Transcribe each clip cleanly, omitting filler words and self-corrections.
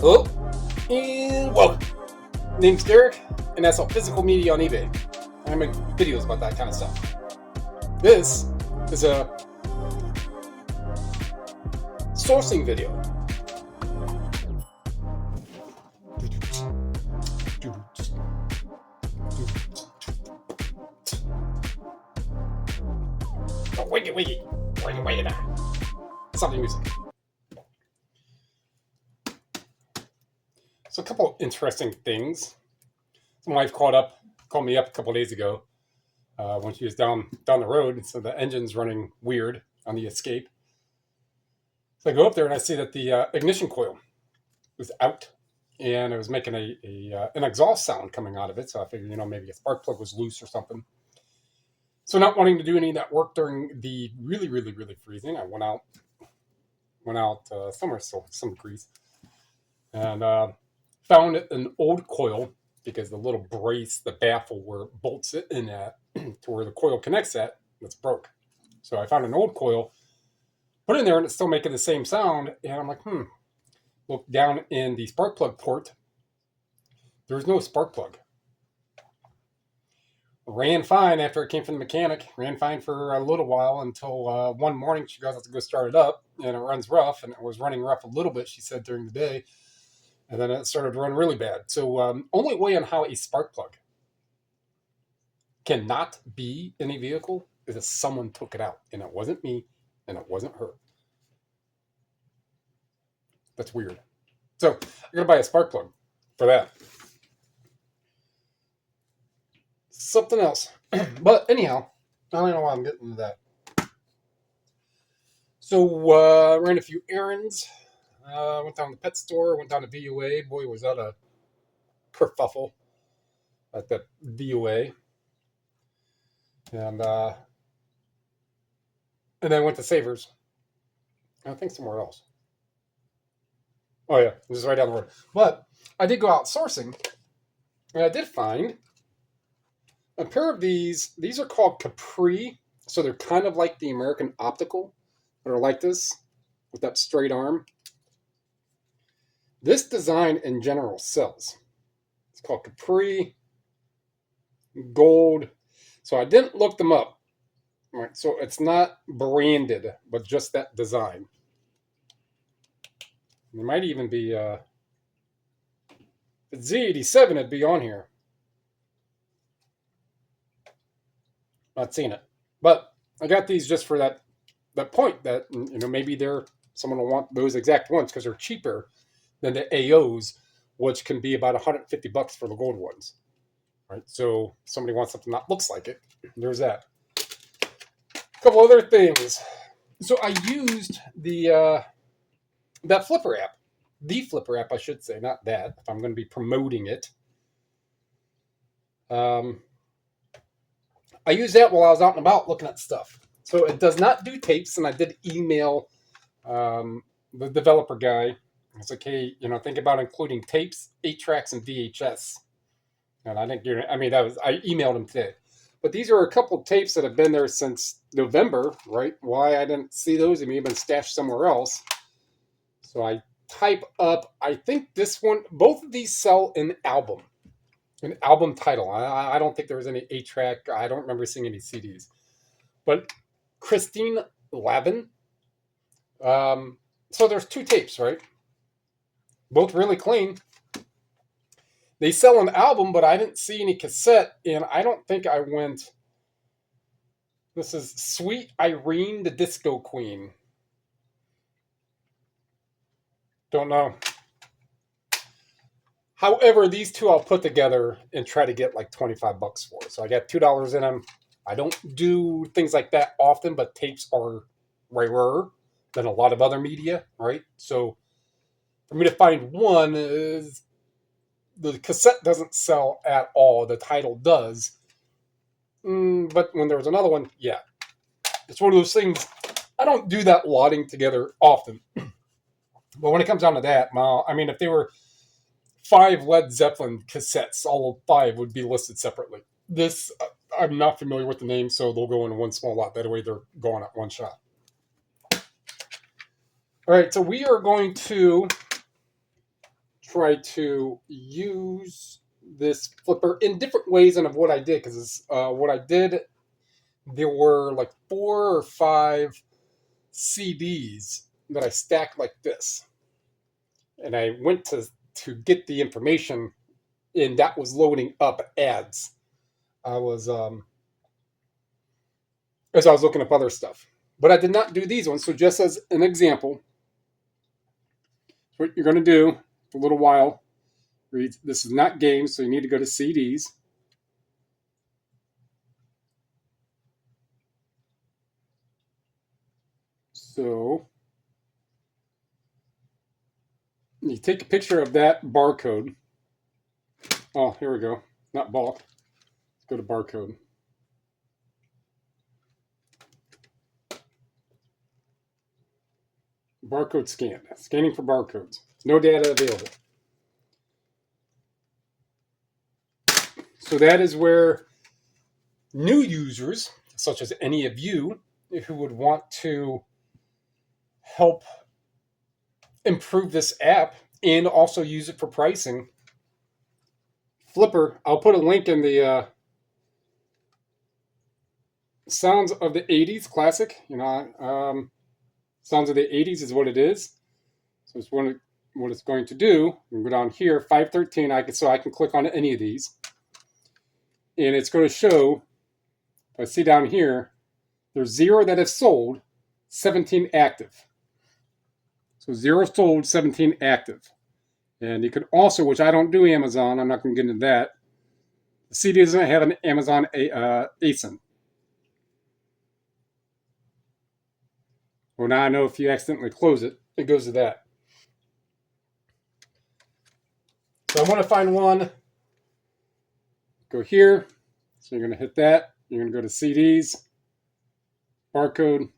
Hello, and welcome. Name's Derek, and I sell physical media on eBay. I make videos about that kind of stuff. This is a sourcing video. Oh, wait. Stop the music. So a couple interesting things. My wife called me up a couple days ago when she was down the road. So the engine's running weird on the Escape. So I go up there and I see that the ignition coil was out, and it was making an exhaust sound coming out of it. So I figured, maybe a spark plug was loose or something. So not wanting to do any of that work during the really, really, really freezing, I went out somewhere, so some degrees, and found an old coil, because the little brace, the baffle where it bolts it in at to where the coil connects at, that's broke. So I found an old coil, put it in there, and it's still making the same sound. And I'm like, Look down in the spark plug port. There's no spark plug. Ran fine after it came from the mechanic. Ran fine for a little while until one morning she goes out to go start it up, and it runs rough, and it was running rough a little bit, she said, during the day. And then it started to run really bad. So only way on how a spark plug cannot be in a vehicle is if someone took it out. And it wasn't me, and it wasn't her. That's weird. So I'm going to buy a spark plug for that. Something else. But anyhow, I don't know why I'm getting into that. So ran a few errands. Went down to the pet store, went down to VOA. Boy, was that a kerfuffle at that VOA. And then went to Savers. I think somewhere else. Oh yeah, this is right down the road. But I did go out sourcing, and I did find a pair of these. These are called Capri. So they're kind of like the American Optical, but are like this with that straight arm. This design in general sells. It's called Capri Gold. So I didn't look them up. All right, so it's not branded, but just that design. There might even be if it's Z87, it'd be on here. Not seen it. But I got these just for that point that, maybe someone will want those exact ones because they're cheaper than the AOs, which can be about $150 for the gold ones. Right? So if somebody wants something that looks like it, there's that. A couple other things. So I used that Flippr app. The Flippr app, I should say, not that, if I'm going to be promoting it. I used that while I was out and about looking at stuff. So it does not do tapes, and I did email the developer guy. It's like, hey, think about including tapes, 8-tracks, and VHS. And I didn't I emailed him today. But these are a couple of tapes that have been there since November, right? Why I didn't see those, they may have been stashed somewhere else. So I type up, I think this one, both of these sell an album title. I don't think there was any 8-track. I don't remember seeing any CDs. But Christine Lavin. So there's 2 tapes, right? Both really clean. They sell an album, but I didn't see any cassette, and I don't think I went. This is Sweet Irene, the Disco Queen. Don't know. However, these 2 I'll put together and try to get like $25 for. So I got $2 in them. I don't do things like that often, but tapes are rarer than a lot of other media, right? So for me to find one is the cassette doesn't sell at all. The title does. But when there was another one, yeah. It's one of those things. I don't do that lotting together often. But when it comes down to that, if they were 5 Led Zeppelin cassettes, all 5 would be listed separately. This, I'm not familiar with the name, so they'll go in one small lot. That way they're going at one shot. All right, so we are going to try to use this Flippr in different ways than of what I did, because what I did, there were like 4 or 5 CDs that I stacked like this, and I went to get the information, and that was loading up ads. I was as I was looking up other stuff, but I did not do these ones. So just as an example, what you're going to do for a little while. This is not games, so you need to go to CDs. So you take a picture of that barcode. Oh, here we go. Not bulk. Let's go to barcode. Barcode scan. Scanning for barcodes. No data available. So that is where new users, such as any of you, who would want to help improve this app and also use it for pricing. Flippr, I'll put a link in the Sounds of the 80s classic. Sounds of the 80s is what it is. So it's what it's going to do. We go down here, 513. I can click on any of these, and it's going to show. If I see down here, there's 0 that have sold, 17 active. So 0 sold, 17 active. And you could also, which I don't do Amazon, I'm not going to get into that. The CD doesn't have an Amazon ASIN. Well, now I know if you accidentally close it, it goes to that. So I want to find one. Go here. So you're going to hit that. You're going to go to CDs, barcode.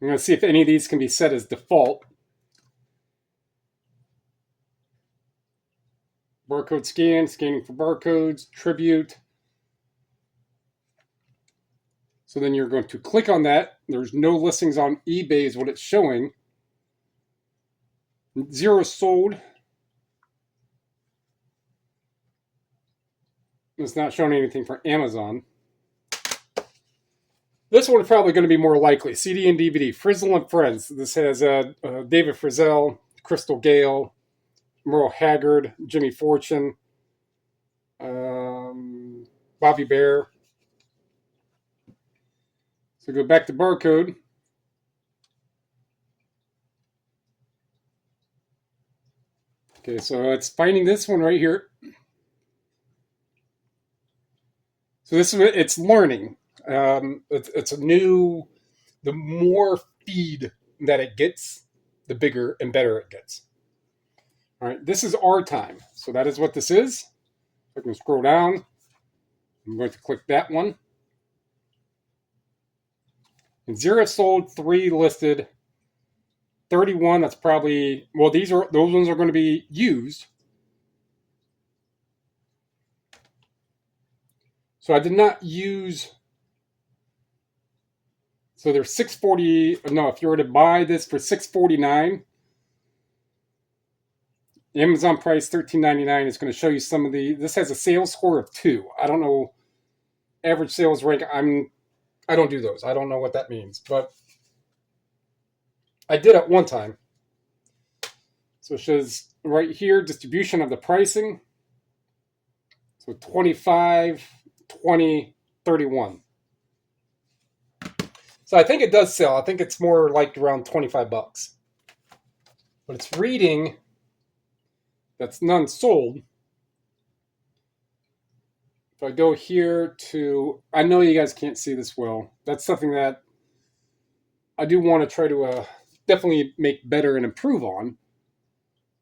I'm going to see if any of these can be set as default. Barcode scan, scanning for barcodes, tribute. So then you're going to click on that. There's no listings on eBay is what it's showing. 0 sold. It's not showing anything for Amazon. This one is probably going to be more likely. CD and DVD. Frizzle and Friends. This has David Frizzell, Crystal Gale, Merle Haggard, Jimmy Fortune, Bobby Bear. So go back to barcode. Okay, so it's finding this one right here. So this is it's learning. It's a new. The more feed that it gets, the bigger and better it gets. All right, this is our time. So that is what this is. I can scroll down. I'm going to click that one. And 0 sold, 3 listed, 31. That's probably, well, those ones are going to be used. So I did not use. So there's 640. No, if you were to buy this for $649, the Amazon price $13.99 is going to show you some of the. This has a sales score of 2. I don't know average sales rank. I don't do those. I don't know what that means, but I did at one time. So it shows right here distribution of the pricing. So 25, 20, 31. So I think it does sell. I think it's more like around $25. But it's reading that's none sold. If I go here to, I know you guys can't see this well. That's something that I do want to try to definitely make better and improve on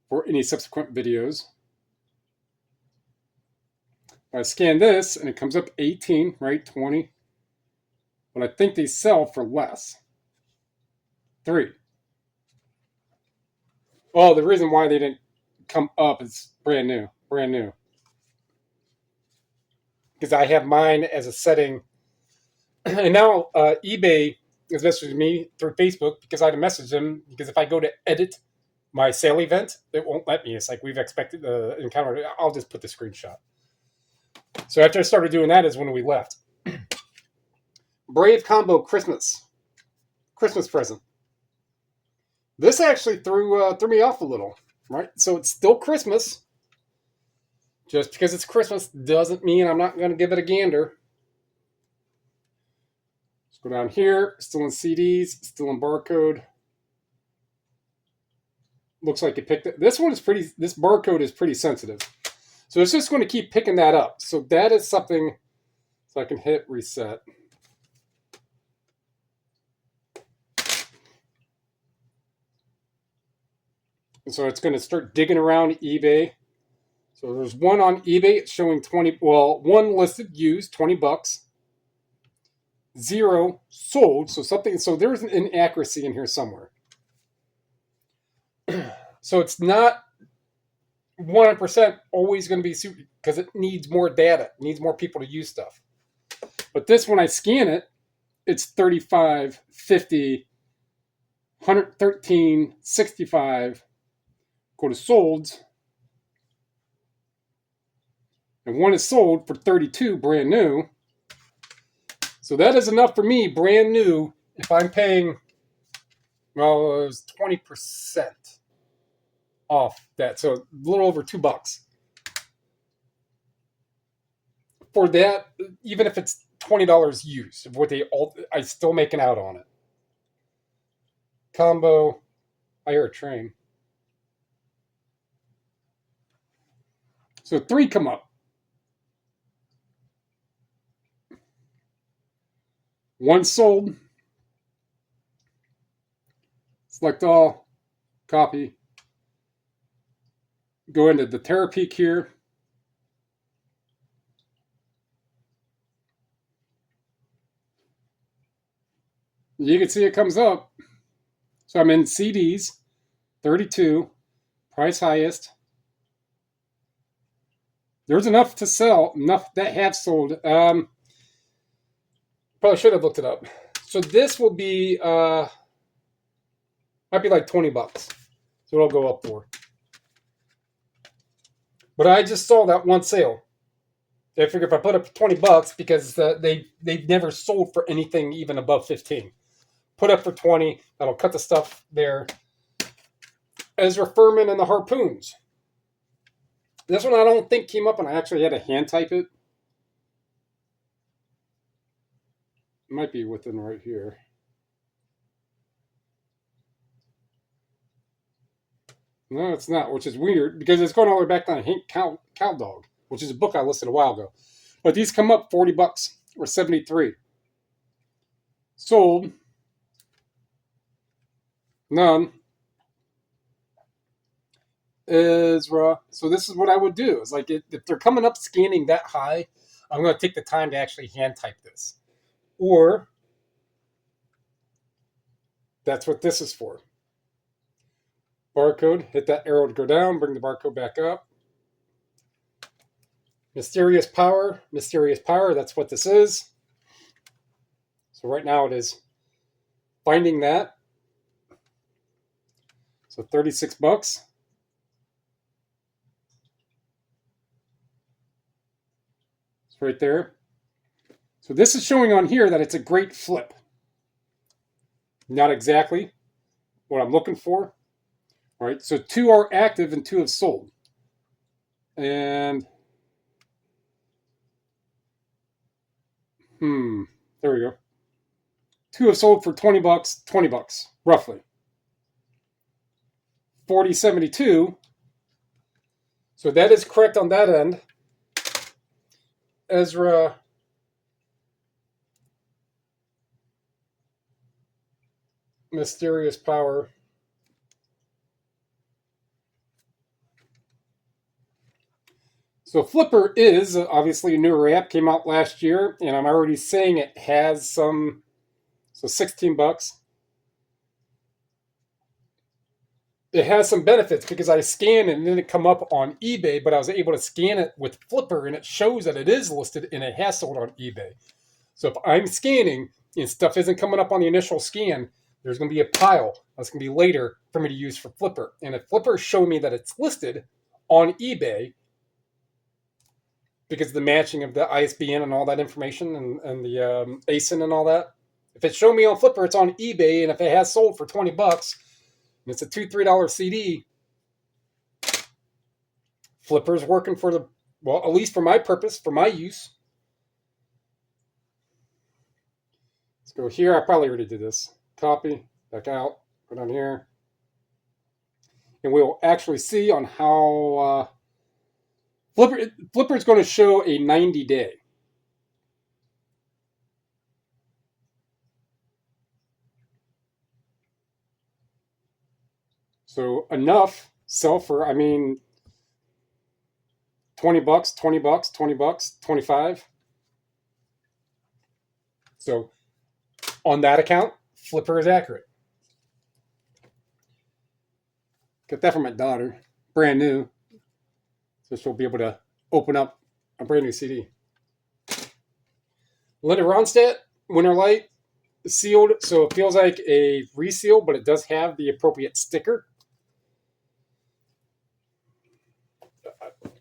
for any subsequent videos. I scan this and it comes up 18, right? 20. But I think they sell for less. 3. Oh, the reason why they didn't come up is brand new. Brand new. Because I have mine as a setting. And now eBay is messaging me through Facebook because I had to message them. Because if I go to edit my sale event, it won't let me. It's like we've expected the encounter. I'll just put the screenshot. So after I started doing that is when we left. Brave Combo Christmas present. This actually threw me off a little, right? So it's still Christmas. Just because it's Christmas doesn't mean I'm not going to give it a gander. Let's go down here. Still in CDs, still in barcode. Looks like it picked it. This barcode is pretty sensitive. So it's just going to keep picking that up. So that is something, so I can hit reset. And so it's going to start digging around eBay. So there's one on eBay. It's showing 20. Well, one listed used, $20. 0 sold. So something. So there's an inaccuracy in here somewhere. So it's not 100% always going to be super, because it needs more data. It needs more people to use stuff. But this, when I scan it, it's 35, 50, 113, 65. Go to solds. And one is sold for 32, brand new. So that is enough for me, brand new, if I'm paying, well, it was 20% off that. So a little over $2. For that, even if it's $20 used, I still making out on it. Combo, I hear a train. So 3 come up. 1 sold. Select all. Copy. Go into the Terapeak here. You can see it comes up. So I'm in CDs, 32, price highest. There's enough to sell, enough that have sold. Probably should have looked it up. So this will be, might be like $20. So it'll go up for. But I just saw that one sale. I figure if I put up $20, because they've never sold for anything even above 15. Put up for 20. That'll cut the stuff there. Ezra Furman and the Harpoons. This one I don't think came up, and I actually had to hand type it. It might be within right here. No, it's not, which is weird because it's going all the way back to Hank Cowdog, which is a book I listed a while ago. But these come up $40 or 73. Sold. None. Ezra. So this is what I would do. It's like if they're coming up scanning that high, I'm going to take the time to actually hand type this. Or that's what this is for. Barcode, hit that arrow to go down, bring the barcode back up. Mysterious power, that's what this is. So right now it is finding that. So $36. It's right there. So this is showing on here that it's a great flip. Not exactly what I'm looking for. All right, so 2 are active and 2 have sold. And there we go. 2 have sold for $20, $20, roughly. 40.72. So that is correct on that end. Ezra. Mysterious power. So Flippr is obviously a newer app, came out last year, and I'm already saying it has some, so $16. It has some benefits because I scanned it and it didn't come up on eBay, but I was able to scan it with Flippr and it shows that it is listed and it has sold on eBay. So if I'm scanning and stuff isn't coming up on the initial scan, There's going to be a pile that's going to be later for me to use for Flippr. And if Flippr show me that it's listed on eBay, because of the matching of the ISBN and all that information and the ASIN and all that, if it showed me on Flippr, it's on eBay, and if it has sold for $20 and it's a $2-3 CD, Flippr's working for the, well, at least for my purpose, for my use. Let's go here. I probably already did this. Copy, back out, go down here. And we'll actually see on how Flippr is going to show a 90-day. So enough sell for, I mean, $20, $20, $20, 25. So on that account, Flippr is accurate. Got that from my daughter, brand new. So she'll be able to open up a brand new CD. Linda Ronstadt, Winter Light, sealed. So it feels like a reseal, but it does have the appropriate sticker.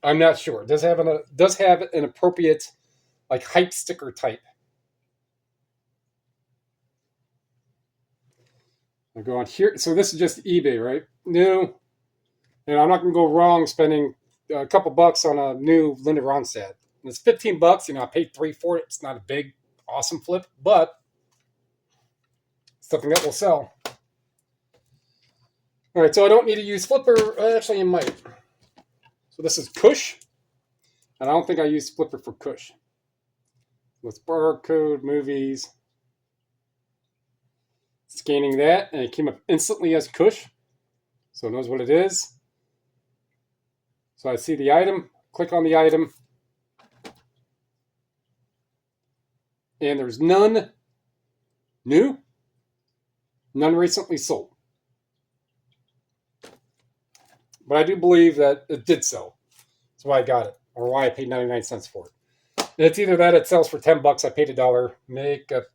I'm not sure. It does have an appropriate, like, hype sticker type. I'll go on here. So this is just eBay, right? New. And I'm not going to go wrong spending a couple bucks on a new Linda Ronstadt. And it's $15. I paid $3 for it. It's not a big, awesome flip, but something that will sell. All right, so I don't need to use Flippr. Actually, I might. So this is Cush, and I don't think I use Flippr for Cush. Let's barcode movies. Scanning that, and it came up instantly as Cush, so it knows what it is. So I see the item, click on the item, and there's none new, none recently sold. But I do believe that it did sell. That's why I got it, or why I paid 99 cents for it. And it's either that it sells for $10, I paid $1. Make a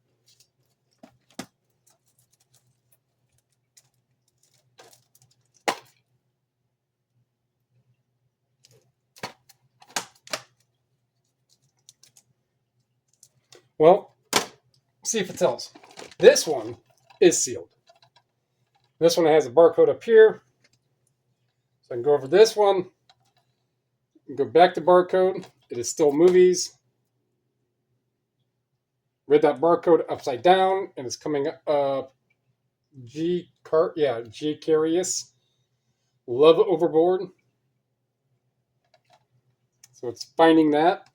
well, see if it sells. This one is sealed. This one has a barcode up here. So I can go over this one. Go back to barcode. It is still movies. Read that barcode upside down, and it's coming up. G Carious. Love Overboard. So it's finding that.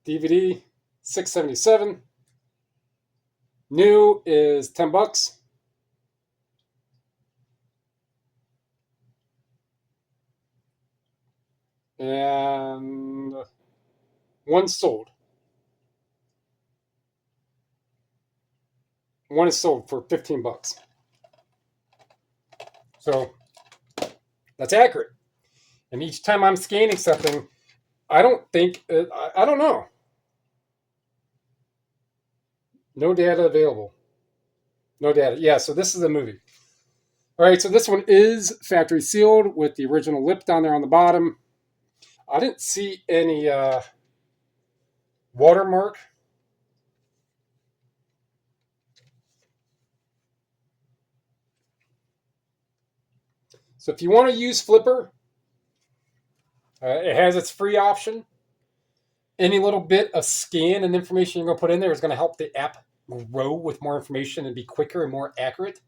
DVD, $6.77. New is $10. And one sold. One is sold for $15. So that's accurate. And each time I'm scanning something, I don't know. No data available. No data. Yeah, so this is a movie. All right, so this one is factory sealed with the original lip down there on the bottom. I didn't see any watermark. So if you want to use Flippr, it has its free option. Any little bit of scan and information you're going to put in there is going to help the app grow with more information and be quicker and more accurate.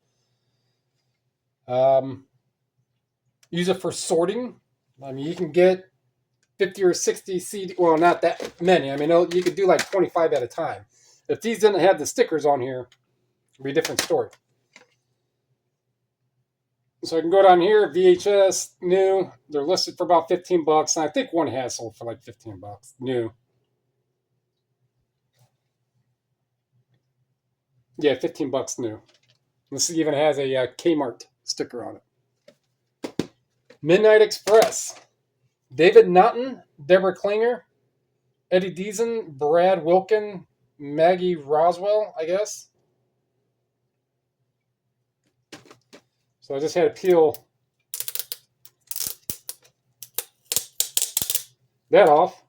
Use it for sorting. I mean, you can get 50 or 60 CD. Well, not that many. I mean, you could do like 25 at a time. If these didn't have the stickers on here, it'd be a different story. So I can go down here, VHS, new. They're listed for about $15, and I think one has sold for like $15, new. Yeah, $15 new. This even has a Kmart sticker on it. Midnight Express. David Naughton, Deborah Klinger, Eddie Deason, Brad Wilkin, Maggie Roswell, I guess. So I just had to peel that off.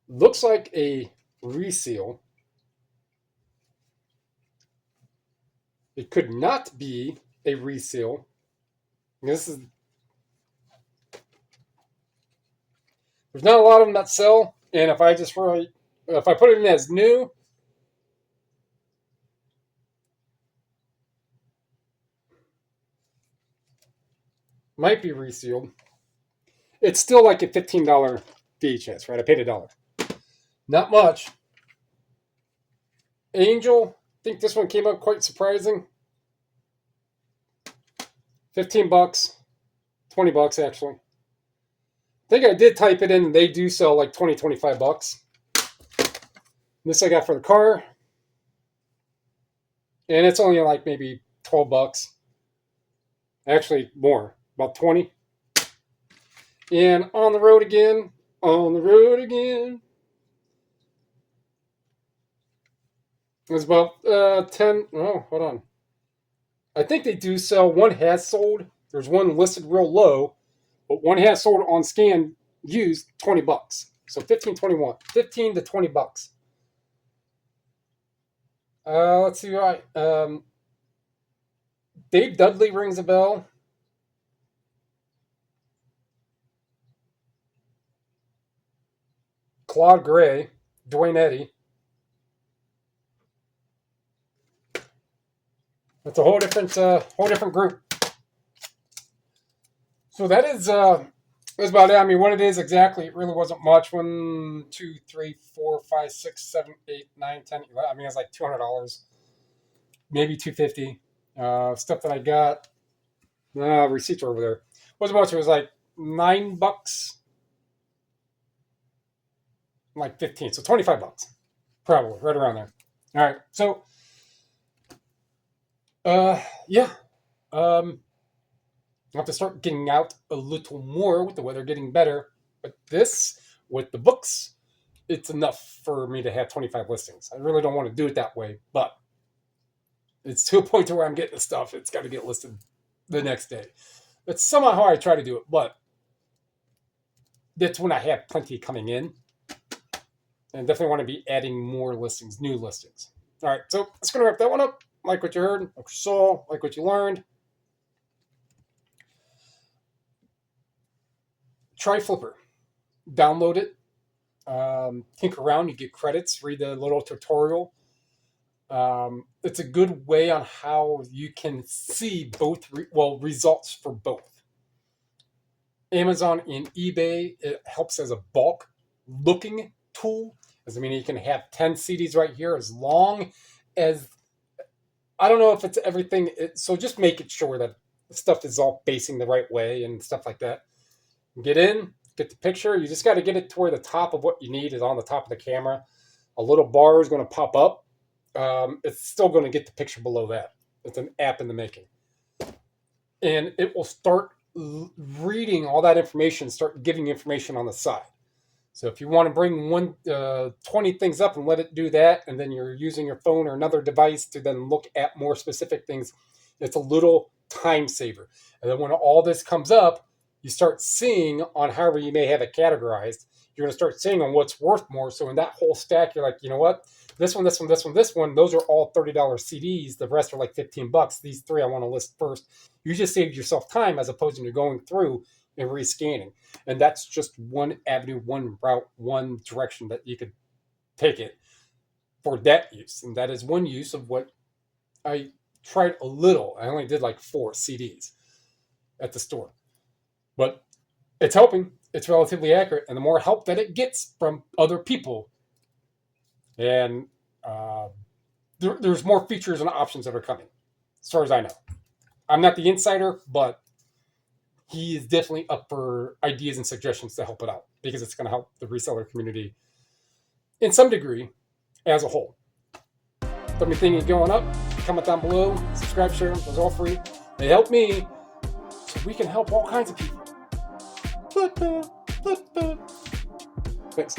Looks like a reseal. It could not be a reseal. This is, there's not a lot of them that sell, and if I put it in as new, might be resealed. It's still like a $15 VHS, right? I paid $1. Not much. Angel, I think this one came out quite surprising. $15, $20 actually. I think I did type it in, and they do sell like $20, $25. This I got for the car. And it's only like maybe $12. Actually, more. About 20. And on the road again. On the road again. It was about 10. Oh, hold on. I think they do sell. One has sold. There's one listed real low. But one has sold on scan used $20. So 15, 21. 15 to $20. Let's see. Right. Dave Dudley rings a bell. Claude Gray, Dwayne Eddy. It's a whole different group. So that is that's about it. I mean, what it is exactly, it really wasn't much. 1, 2, 3, 4, 5, 6, 7, 8, 9, 10, 11. I mean, it's like $200, maybe $250. Stuff that I got. Receipts are over there. Wasn't much. It was like $9, like 15. So $25, probably right around there. All right. So, yeah. I'll have to start getting out a little more with the weather getting better. But this, with the books, it's enough for me to have 25 listings. I really don't want to do it that way, but it's to a point to where I'm getting the stuff. It's got to get listed the next day. That's somehow how I try to do it, but that's when I have plenty coming in. And definitely want to be adding more listings, new listings. All right, so that's going to wrap that one up. Like what you heard, like what you saw, like what you learned. Try Flippr. Download it. Tinker around. You get credits. Read the little tutorial. It's a good way on how you can see both, results for both. Amazon and eBay, it helps as a bulk looking tool. Doesn't mean you can have 10 CDs right here as long as, I don't know if it's everything. So just make it sure that stuff is all facing the right way and stuff like that. Get in, get the picture. You just got to get it to where the top of what you need is on the top of the camera. A little bar is going to pop up. It's still going to get the picture below that. It's an app in the making. And it will start reading all that information, start giving information on the side. So if you want to bring 20 things up and let it do that, and then you're using your phone or another device to then look at more specific things, it's a little time saver. And then when all this comes up, you start seeing on however you may have it categorized, you're going to start seeing on what's worth more. So in that whole stack, you're like, you know what? This one, those are all $30 CDs. The rest are like $15. These three I want to list first. You just saved yourself time as opposed to going through and rescanning. And that's just one avenue, one route, one direction that you could take it for that use. And that is one use of what I tried a little. I only did like 4 CDs at the store. But it's helping. It's relatively accurate. And the more help that it gets from other people, and there's more features and options that are coming, as far as I know. I'm not the insider, but he is definitely up for ideas and suggestions to help it out, because it's going to help the reseller community in some degree as a whole. If anything is going up, comment down below, subscribe, share, those are all free. They help me so we can help all kinds of people. Thanks.